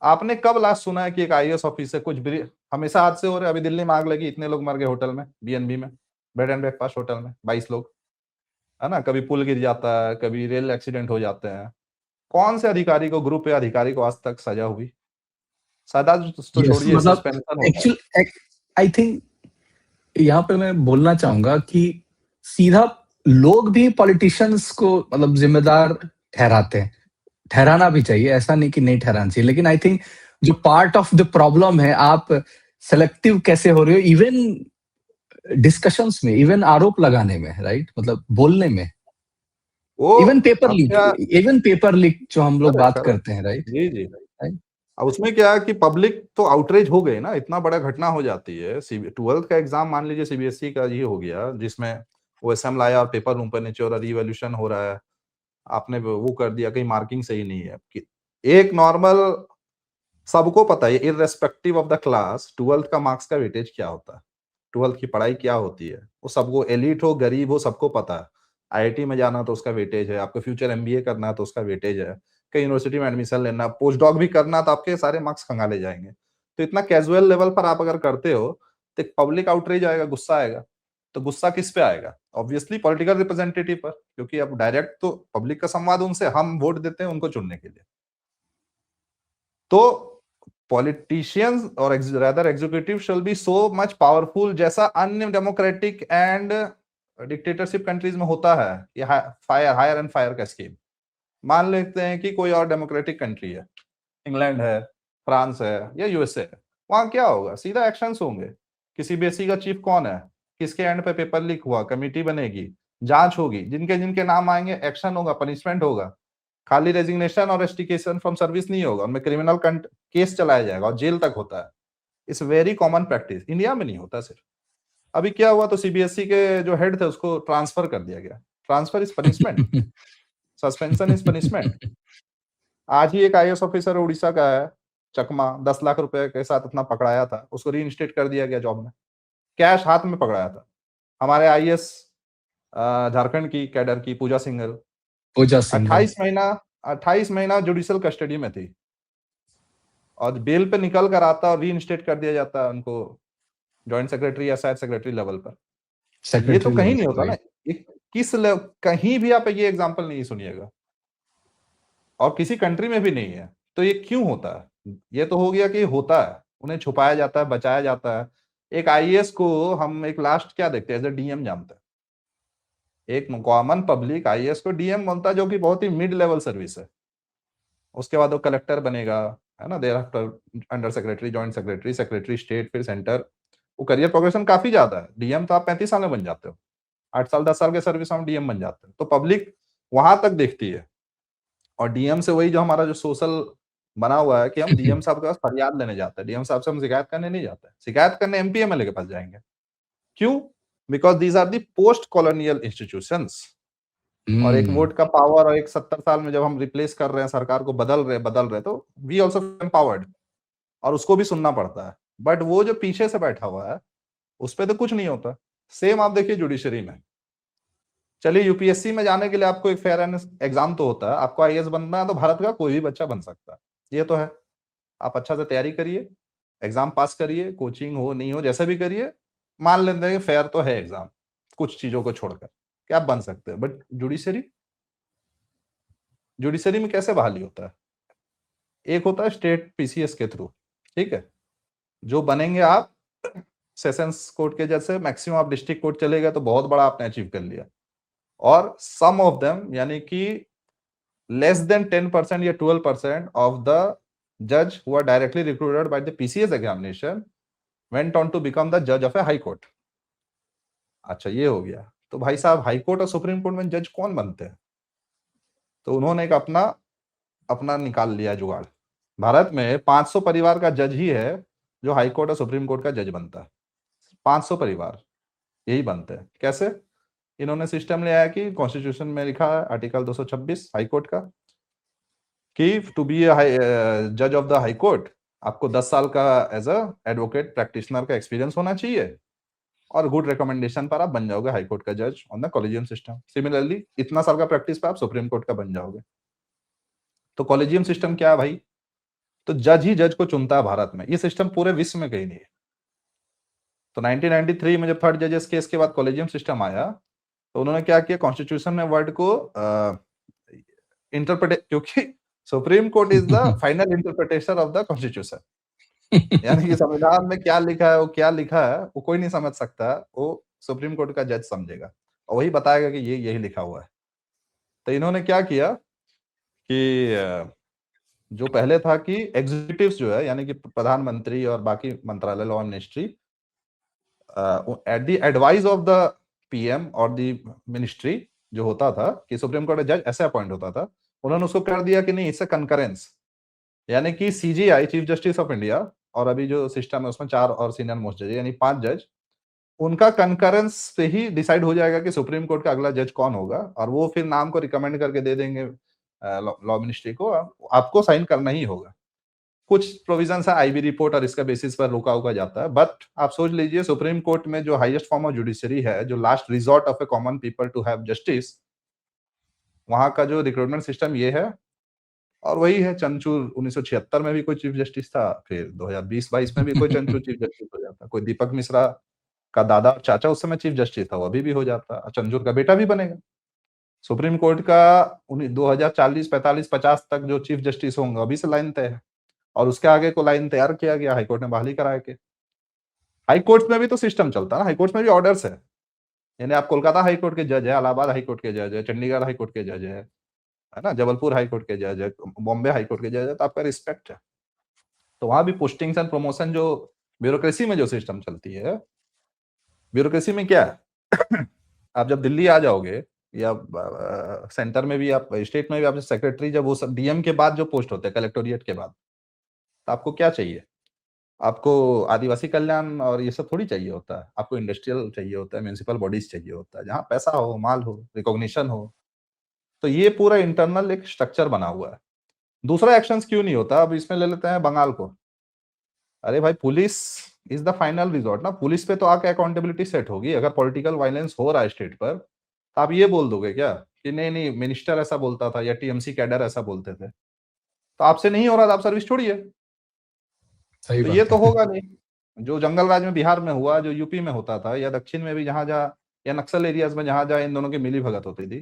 आपने कब लास्ट सुना है कि एक आईएएस ऑफिसर कुछ हमेशा हादसे हो रहे, अभी दिल्ली में आग लगी, इतने लोग मर गए होटल में, बीएनबी में, बेड एंड ब्रेकफास्ट होटल में, 22 लोग, है ना, कभी पुल गिर जाता है, कभी रेल एक्सीडेंट हो जाते हैं। कौन से अधिकारी को, ग्रुप या अधिकारी को आज तक सजा हुई? सजा तो यस, छोड़िए, मतलब सस्पेंशन होता है। एक्चुअल आई थिंक यहाँ पे मैं बोलना चाहूंगा कि सीधा लोग भी पॉलिटिशियंस को मतलब जिम्मेदार ठहराते हैं, ठहराना भी चाहिए, ऐसा नहीं कि नहीं ठहराना चाहिए, लेकिन आई थिंक जो पार्ट ऑफ द प्रॉब्लम है, आप सेलेक्टिव कैसे हो रहे हो इवन डिस्कशंस में, इवन आरोप लगाने में, राइट, मतलब बोलने में, वो इवन पेपर अब लीक, क्या, इवन पेपर लीक जो हम लोग करेक्ट बात करेक्ट, करते हैं, राइट। जी जी। अब उसमें क्या है कि पब्लिक तो आउटरेज हो गई ना, इतना बड़ा घटना हो जाती है। 12th का एग्जाम मान लीजिए सीबीएसई का ये हो गया, जिसमें वो एसएम लाया और पेपर ऊपर नीचे और रिवॉल्यूशन हो रहा है, आपने वो कर दिया, कहीं मार्किंग सही नहीं है कि एक नॉर्मल, सबको पता है irrespective of the class 12th का मार्क्स का वेटेज क्या होता है, 12th की पढ़ाई क्या होती है, वो सबको, एलिट हो गरीब हो सबको पता है। आईआईटी में जाना तो उसका वेटेज है, आपको फ्यूचर एमबीए करना है तो उसका वेटेज है, कहीं यूनिवर्सिटी में एडमिशन लेना, पोस्ट डॉक भी करना, तो आपके सारे मार्क्स खंगाले जाएंगे। तो इतना कैजुअल लेवल पर आप अगर करते हो तो पब्लिक आउटरीच आएगा, गुस्सा आएगा। तो गुस्सा किस पे आएगा? ऑब्वियसली पॉलिटिकल रिप्रेजेंटेटिव पर, क्योंकि अब डायरेक्ट तो पब्लिक का संवाद उनसे, हम वोट देते हैं उनको चुनने के लिए। तो पॉलिटिशियंस और rather executive shall be so much powerful, जैसा अन्य डेमोक्रेटिक एंड डिक्टेटरशिप कंट्रीज में होता है, ये फायर, हायर एंड फायर का स्कीम। मान लेते हैं कि कोई और डेमोक्रेटिक कंट्री है, इंग्लैंड है, फ्रांस है या यूएसए है, वहां क्या होगा? सीधा एक्शंस होंगे कि सीबीएसई का चीफ कौन है, किसके एंड पे पेपर लीक हुआ, कमेटी बनेगी, जांच होगी, जिनके जिनके नाम आएंगे एक्शन होगा, पनिशमेंट होगा। खाली रेजिग्नेशन और रेस्टिकेशन फ्रॉम सर्विस नहीं होगा, उनमें क्रिमिनल केस चलाया जाएगा और जेल तक होता है। It's very common practice, India में नहीं होता सिर्फ। अभी क्या हुआ, तो सीबीएसई के जो हेड थे उसको ट्रांसफर कर दिया गया। Transfer is punishment, suspension is punishment. आज ही एक आईएएस ऑफिसर उड़ीसा का है, चकमा, 10 लाख रुपए के साथ अपना पकड़ाया था, उसको री कर दिया गया जॉब में, कैश हाथ में पकड़ाया था। हमारे आईएएस झारखंड की कैडर की पूजा सिंघल, पूजा सिंघल 28 महीना, 28 महीना जुडिशियल कस्टडी में थी, और बेल पे निकल कर आता और री कर दिया जाता है उनको, जॉइंट सेक्रेटरी या शायद सेक्रेटरी लेवल पर। ये तो सेक्रेटरी कहीं लेवल नहीं पर, होता ना, राइट। ये कहीं भी आप ये एग्जांपल नहीं सुनिएगा, और किसी कंट्री में भी नहीं है। तो ये क्यों होता है? ये तो हो गया कि होता है, उन्हें छुपाया जाता है, बचाया जाता है। एक आईएएस को हम एक लास्ट क्या देखते हैं, एज ए डीएम जानते हैं। एक कॉमन पब्लिक आईएएस को डीएम बोलता है, जो कि बहुत ही मिड लेवल सर्विस है। उसके बाद वो कलेक्टर बनेगा, है ना, there after under secretary, joint secretary, secretary state, फिर सेंटर। वो करियर प्रोग्रेशन काफी ज्यादा है। डीएम तो आप 35 साल में बन जाते हो, 8 साल 10 साल के सर्विस में डीएम बन जाते हैं। तो पब्लिक वहां तक देखती है। और डीएम से वही जो हमारा जो सोशल बना हुआ है कि हम डीएम साहब के पास फरियाद लेने जाते हैं, डीएम साहब से हम शिकायत करने नहीं जाते, शिकायत करने एमपी एमएलए के पास जाएंगे। क्यों? Because these are the post colonial institutions. और एक वोट का पावर, और एक 70 साल में जब हम रिप्लेस कर रहे हैं सरकार को, बदल रहे, तो वी ऑल्सो एम्पावर्ड, और उसको भी सुनना पड़ता है। बट वो जो पीछे से बैठा हुआ है उस पर तो कुछ नहीं होता। सेम आप देखिए जुडिशरी में। चलिए यूपीएससी में जाने के लिए आपको एक फेयर एंड एग्जाम तो होता है, आपको आईएएस बनना है तो भारत का कोई भी बच्चा बन सकता है, ये तो है। आप अच्छा से तैयारी करिए, एग्जाम पास करिए, कोचिंग हो नहीं हो जैसे भी करिए, मान लेते हैं फेयर तो है एग्जाम, कुछ चीजों को छोड़कर कि आप बन सकते हैं। बट जुडिशरी, जुडिशरी में कैसे बहाली होता है? एक होता है स्टेट पीसीएस के थ्रू, ठीक है, जो बनेंगे आप सेशंस कोर्ट के जैसे, मैक्सिमम आप डिस्ट्रिक्ट कोर्ट चले गए तो बहुत बड़ा आपने अचीव कर लिया। और सम ऑफ देम, यानी कि लेस देन 10% या 12% ऑफ द जज who are directly recruited by the PCS examination went on to become the जज ऑफ ए हाई कोर्ट। अच्छा, ये हो गया। तो भाई साहब, हाई कोर्ट और सुप्रीम कोर्ट में जज कौन बनते हैं? तो उन्होंने एक अपना अपना निकाल लिया जुगाड़। भारत में 500 परिवार का जज ही है जो हाई कोर्ट और सुप्रीम कोर्ट का जज बनता है। 500 परिवार यही बनते हैं। कैसे? इन्होंने सिस्टम ले आया कि कॉन्स्टिट्यूशन में लिखा है, आर्टिकल 226 हाई कोर्ट का, कि टू बी जज ऑफ द हाई कोर्ट आपको 10 साल का एज अ एडवोकेट प्रैक्टिशनर का एक्सपीरियंस होना चाहिए, और गुड रिकमेंडेशन पर आप बन जाओगे हाई कोर्ट का जज on the collegium system. Similarly इतना साल का प्रैक्टिस पर आप सुप्रीम कोर्ट का बन जाओगे। तो कॉलेजियम सिस्टम क्या है भाई? तो जज ही जज को चुनता है भारत में, ये सिस्टम पूरे विश्व में कहीं नहीं है। तो 1993 में जब थर्ड जजेस केस के बाद कॉलेजियम सिस्टम आया, तो उन्होंने क्या किया, कॉन्स्टिट्यूशन में वर्ड को इंटरप्रेट, क्योंकि supreme court is the final interpretation of the constitution, यानी कि संविधान में क्या लिखा है, वो क्या लिखा है वो कोई नहीं समझ सकता, वो सुप्रीम कोर्ट का जज समझेगा और वही बताएगा कि ये यही लिखा हुआ है। तो इन्होंने क्या किया कि जो पहले था कि एग्जीक्यूटिव्स जो है, यानी कि प्रधानमंत्री और बाकी मंत्रालय, law ministry, at the advice of the PM और द मिनिस्ट्री जो होता था, कि सुप्रीम कोर्ट जज ऐसे अपॉइंट होता था, उन्होंने उसको कर दिया कि नहीं, इससे कंकरेंस, यानी कि CGI, chief justice of India, और अभी जो सिस्टम है उसमें 4 और सीनियर मोस्ट जज, यानी 5 जज, उनका कंकरेंस से ही डिसाइड हो जाएगा कि सुप्रीम कोर्ट का अगला जज कौन होगा, और वो फिर नाम को रिकमेंड करके दे देंगे लॉ मिनिस्ट्री को, आपको साइन करना ही होगा। कुछ प्रोविजन है आईबी रिपोर्ट और इसका बेसिस पर रोका हुआ जाता है, बट आप सोच लीजिए सुप्रीम कोर्ट में जो हाईएस्ट फॉर्म ऑफ जुडिशरी है, जो last resort of a common people to have justice, वहां का जो रिक्रूटमेंट सिस्टम ये है, और वही है चंचूर। 1976 में भी कोई चीफ जस्टिस था, फिर 2020-22 में भी कोई चंचूर चीफ जस्टिस हो जाता, कोई दीपक मिश्रा का दादा और चाचा उस समय चीफ जस्टिस था, वो अभी भी हो जाता, चंचूर का बेटा भी बनेगा। सुप्रीम कोर्ट का 2040, 45, 50 तक जो चीफ जस्टिस होंगे अभी से लाइन तय है, और उसके आगे को लाइन तैयार किया गया हाईकोर्ट ने बहाली करा के। हाईकोर्ट में भी तो सिस्टम चलता है ना, हाईकोर्ट में भी ऑर्डर्स है, यानी आप कोलकाता हाईकोर्ट के जज है, इलाहाबाद हाईकोर्ट के जज है, चंडीगढ़ हाईकोर्ट के जज है ना, जबलपुर हाईकोर्ट के जज है, बॉम्बे हाईकोर्ट के जज है, तो आपका रिस्पेक्ट है। तो वहां भी पोस्टिंग्स एंड प्रमोशन, जो ब्यूरोक्रेसी में जो सिस्टम चलती है, ब्यूरोक्रेसी में क्या है आप जब दिल्ली आ जाओगे, या सेंटर में भी, आप स्टेट में भी, आप सेक्रेटरी, जब वो सब डीएम के बाद जो पोस्ट होते हैं, कलेक्टोरिएट के बाद, तो आपको क्या चाहिए, आपको आदिवासी कल्याण और ये सब थोड़ी चाहिए होता है, आपको इंडस्ट्रियल चाहिए होता है, म्यूनिसिपल बॉडीज चाहिए होता है, जहाँ पैसा हो, माल हो, रिकॉग्निशन हो। तो ये पूरा इंटरनल एक स्ट्रक्चर बना हुआ है। दूसरा एक्शंस क्यों नहीं होता, अब इसमें ले लेते हैं बंगाल को। अरे भाई, police is the final resort ना, पुलिस पे तो आके अकाउंटेबिलिटी सेट होगी। अगर पॉलिटिकल वायलेंस हो रहा है स्टेट पर, तो आप ये बोल दोगे क्या कि नहीं नहीं, मिनिस्टर ऐसा बोलता था या टीएमसी कैडर ऐसा बोलते थे, तो आपसे नहीं हो रहा था, आप सर्विस छोड़िए। सही तो ये बात तो है। होगा नहीं। जो जंगल राज में बिहार में हुआ, जो यूपी में होता था, या दक्षिण में भी जहां जहां, या नक्सल एरियाज में जहां जहां इन दोनों की मिली भगत होती थी,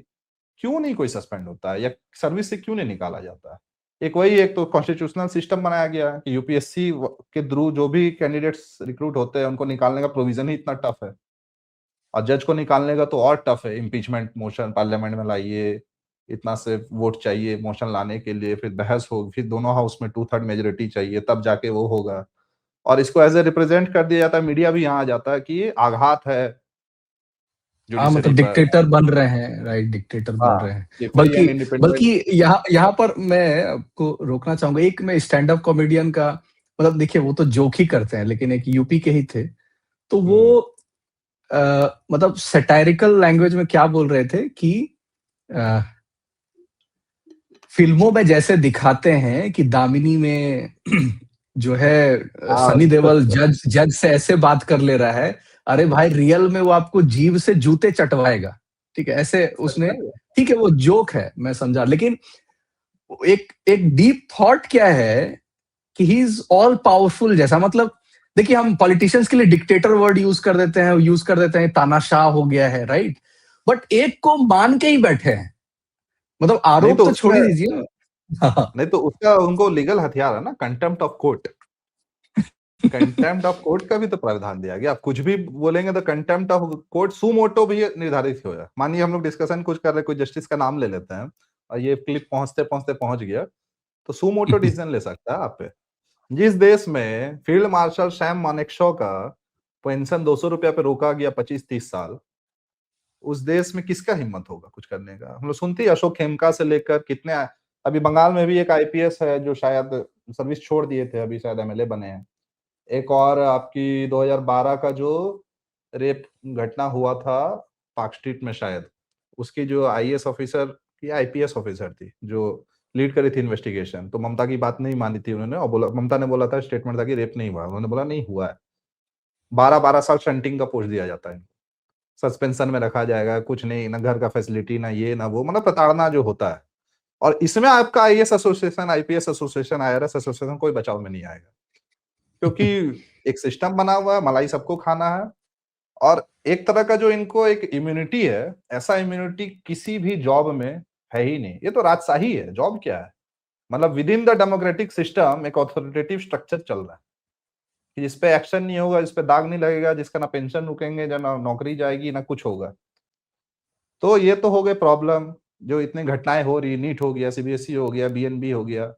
क्यों नहीं कोई सस्पेंड होता है, या सर्विस से क्यों नहीं निकाला जाता है। एक वही, एक तो कॉन्स्टिट्यूशनल सिस्टम बनाया गया है कि यूपीएससी के थ्रू जो भी कैंडिडेट्स रिक्रूट होते हैं, उनको निकालने का प्रोविजन ही इतना टफ है, और जज को निकालने का तो और टफ है। इम्पीचमेंट मोशन पार्लियामेंट में लाइए, इतना से वोट चाहिए मोशन लाने के लिए, फिर बहस हो, फिर दोनों हाउस में 2/3 मेजोरिटी चाहिए, तब जाके वो होगा। और इसको एज ए रिप्रेजेंट कर दिया जाता है, मीडिया भी यहाँ आ जाता है कि ये आघात है हाँ, जुडिशरी मतलब पर। डिक्टेटर बन रहे हैं, राइट, डिक्टेटर बन हाँ, रहे हैं। ये फ्री बल्कि एंड इंडिपेंडेंट। बल्कि यहाँ यहाँ पर मैं आपको रोकना चाहूंगा, एक मैं स्टैंड अप कॉमेडियन का, मतलब देखिए वो तो जोक ही करते हैं, लेकिन एक यूपी के ही थे, तो वो मतलब सैटारिकल लैंग्वेज में क्या बोल रहे थे कि अ, फिल्मों में जैसे दिखाते हैं कि दामिनी में जो है हाँ सनी देओल जज जज से ऐसे बात कर ले रहा है, अरे भाई रियल में वो आपको जीभ से जूते चटवाएगा। ठीक है, ऐसे उसने, सच्चाई है। ठीक है वो जोक है, मैं समझा, लेकिन एक एक डीप थॉट क्या है कि ही इज ऑल पावरफुल जैसा, मतलब देखिए हम पॉलिटिशियंस के लिए डिक्टेटर वर्ड यूज कर देते हैं, तानाशाह हो गया है, राइट, बट एक को मान के ही बैठे हैं, मतलब नहीं आरोप तो तो छोड़ उसका ही दीजिए। हाँ, नहीं तो उसका उनको लीगल हथियार है ना, contempt of court. Contempt of court का भी तो प्रावधान दिया गया। आप कुछ भी बोलेंगे तो कंटेम्प्ट ऑफ कोर्ट सुमोटो भी निर्धारित हो जाए। मानिए हम लोग डिस्कशन कुछ कर रहे हैं, कोई जस्टिस का नाम ले लेते हैं, और ये क्लिप पहुंचते पहुंचते पहुंच गया, तो सुमोटो डिसीजन ले सकता है आप पे। जिस देश में फील्ड मार्शल सैम मानेकशॉ का पेंशन 200 रुपया पे रोका गया 25-30 साल, उस देश में किसका हिम्मत होगा कुछ करने का। हम लोग सुनते ही अशोक खेमका से लेकर कितने, अभी बंगाल में भी एक आईपीएस है जो शायद सर्विस छोड़ दिए थे, अभी शायद एमएलए बने हैं। एक और आपकी 2012 का जो रेप घटना हुआ था पार्क स्ट्रीट में शायद, उसकी जो आईएएस ऑफिसर या आईपीएस ऑफिसर थी जो लीड करी थी इन्वेस्टिगेशन, तो ममता की बात नहीं मानी थी उन्होंने, और बोला, ममता ने बोला था स्टेटमेंट था कि रेप नहीं हुआ, उन्होंने बोला नहीं हुआ है। 12-12 साल शंटिंग का पोस्ट दिया जाता है, सस्पेंशन में रखा जाएगा, कुछ नहीं ना, घर का फैसिलिटी ना ये ना वो, मतलब प्रताड़ना जो होता है। और इसमें आपका IAS association, IPS association, IRS association कोई बचाव में नहीं आएगा, क्योंकि एक सिस्टम बना हुआ है, मलाई सबको खाना है। और एक तरह का जो इनको एक इम्यूनिटी है, ऐसा इम्यूनिटी किसी भी जॉब में है ही नहीं। ये तो राजशाही है, जॉब क्या है? मतलब with in the democratic system एक ऑथोरिटेटिव स्ट्रक्चर चल रहा है कि जिस पे एक्शन नहीं होगा, जिस पे दाग नहीं लगेगा, जिसका ना पेंशन रुकेंगे, ना नौकरी जाएगी, ना कुछ होगा। तो ये तो हो गए प्रॉब्लम, जो इतनी घटनाएं हो रही, नीट हो गया, सीबीएसई हो गया, बीएनबी हो गया,